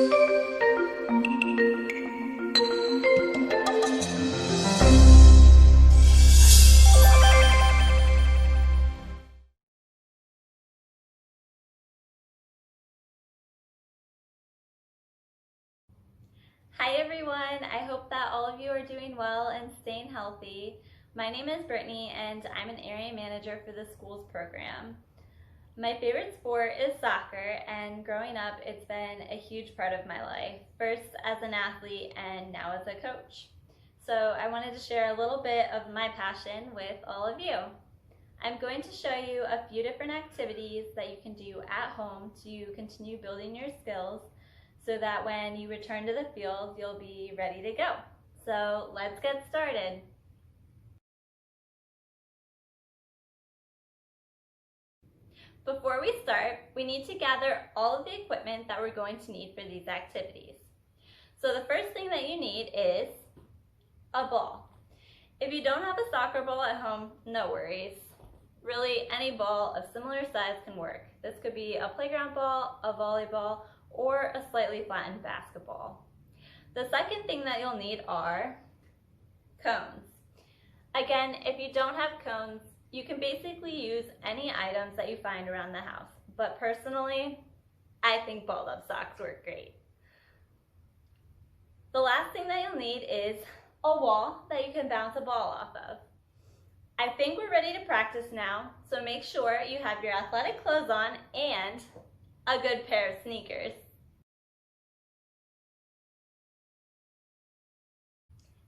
Hi everyone, I hope that all of you are doing well and staying healthy. My name is Brittany and I'm an area manager for the school's program. My favorite sport is soccer, and growing up it's been a huge part of my life, first as an athlete and now as a coach. So I wanted to share a little bit of my passion with all of you. I'm going to show you a few different activities that you can do at home to continue building your skills, so that when you return to the field, you'll be ready to go. So let's get started. Before we start, we need to gather all of the equipment that we're going to need for these activities. So the first thing that you need is a ball. If you don't have a soccer ball at home, no worries. Really, any ball of similar size can work. This could be a playground ball, a volleyball, or a slightly flattened basketball. The second thing that you'll need are cones. Again, if you don't have cones, you can basically use any items that you find around the house. But personally, I think balled up socks work great. The last thing that you'll need is a wall that you can bounce a ball off of. I think we're ready to practice now, so make sure you have your athletic clothes on and a good pair of sneakers.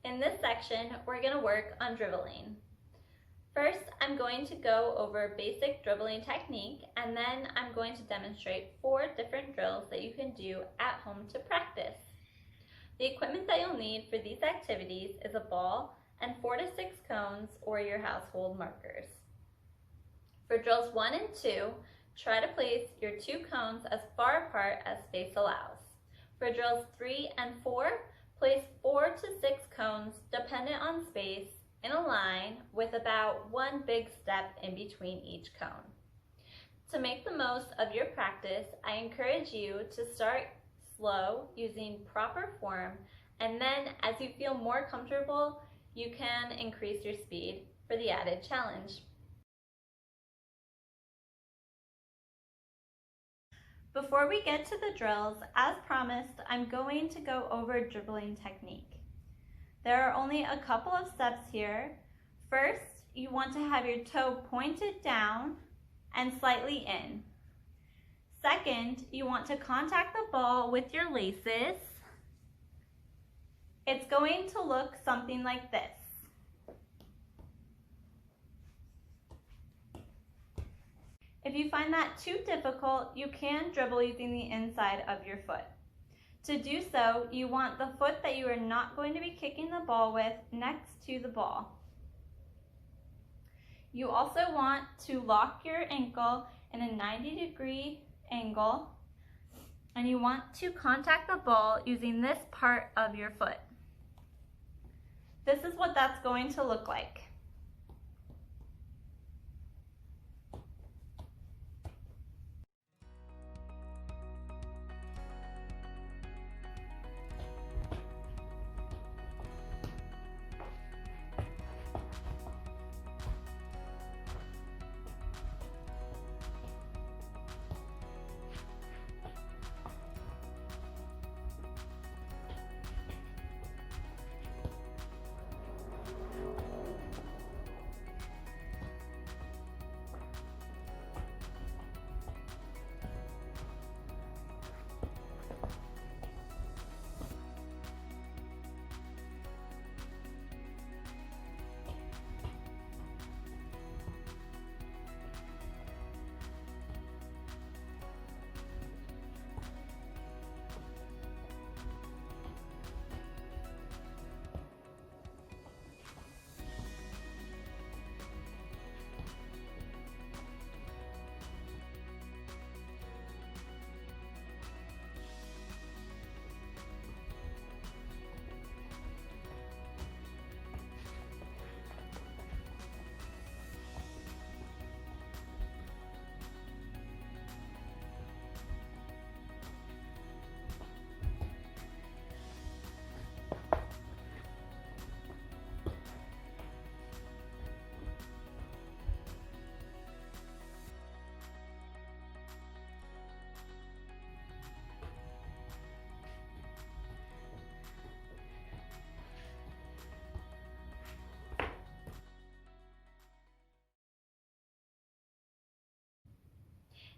In this section, we're going to work on dribbling. First, I'm going to go over basic dribbling technique, and then I'm going to demonstrate 4 different drills that you can do at home to practice. The equipment that you'll need for these activities is a ball and 4 to 6 cones or your household markers. For drills 1 and 2, try to place your 2 cones as far apart as space allows. For drills 3 and 4, place 4 to 6 cones dependent on space in a line with about 1 big step in between each cone. To make the most of your practice, I encourage you to start slow using proper form, and then as you feel more comfortable, you can increase your speed for the added challenge. Before we get to the drills, as promised, I'm going to go over dribbling technique. There are only a couple of steps here. First, you want to have your toe pointed down and slightly in. Second, you want to contact the ball with your laces. It's going to look something like this. If you find that too difficult, you can dribble using the inside of your foot. To do so, you want the foot that you are not going to be kicking the ball with next to the ball. You also want to lock your ankle in a 90-degree angle, and you want to contact the ball using this part of your foot. This is what that's going to look like.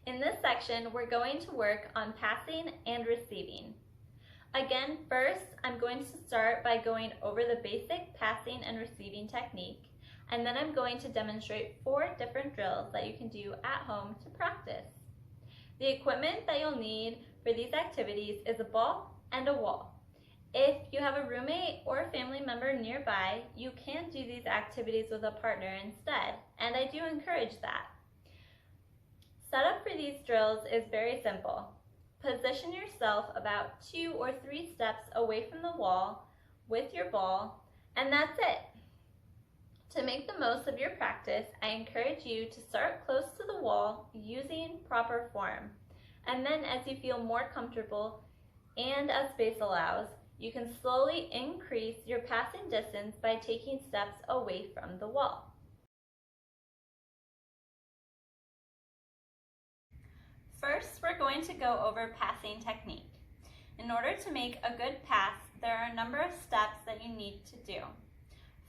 In this section, we're going to work on passing and receiving. Again, first, I'm going to start by going over the basic passing and receiving technique, and then I'm going to demonstrate 4 different drills that you can do at home to practice. The equipment that you'll need for these activities is a ball and a wall. If you have a roommate or a family member nearby, you can do these activities with a partner instead, and I do encourage that. Setup for these drills is very simple. Position yourself about 2 or 3 steps away from the wall with your ball, and that's it. To make the most of your practice, I encourage you to start close to the wall using proper form. And then as you feel more comfortable and as space allows, you can slowly increase your passing distance by taking steps away from the wall. First, we're going to go over passing technique. In order to make a good pass, there are a number of steps that you need to do.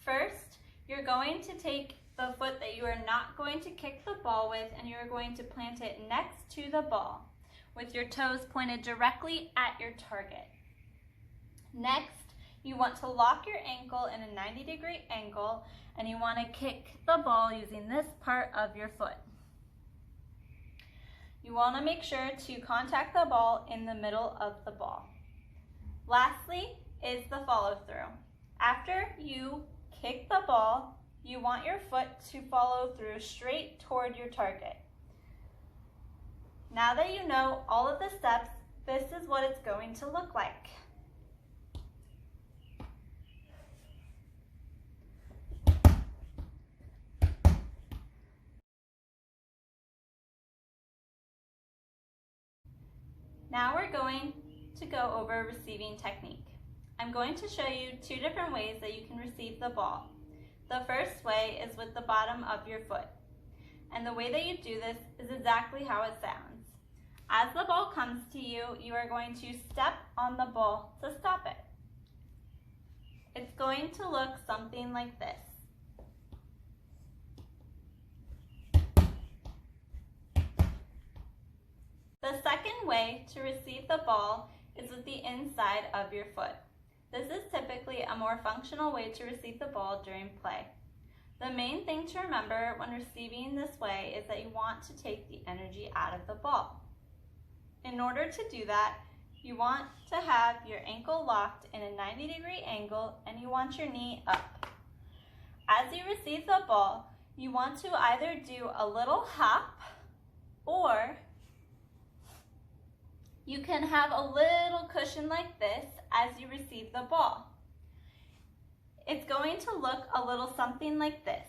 First, you're going to take the foot that you are not going to kick the ball with, and you're going to plant it next to the ball with your toes pointed directly at your target. Next, you want to lock your ankle in a 90-degree angle, and you want to kick the ball using this part of your foot. You want to make sure to contact the ball in the middle of the ball. Lastly is the follow through. After you kick the ball, you want your foot to follow through straight toward your target. Now that you know all of the steps, this is what it's going to look like. Now we're going to go over receiving technique. I'm going to show you 2 different ways that you can receive the ball. The first way is with the bottom of your foot. And the way that you do this is exactly how it sounds. As the ball comes to you, you are going to step on the ball to stop it. It's going to look something like this. The second way to receive the ball is with the inside of your foot. This is typically a more functional way to receive the ball during play. The main thing to remember when receiving this way is that you want to take the energy out of the ball. In order to do that, you want to have your ankle locked in a 90-degree angle, and you want your knee up. As you receive the ball, you want to either do a little hop, or you can have a little cushion like this as you receive the ball. It's going to look a little something like this.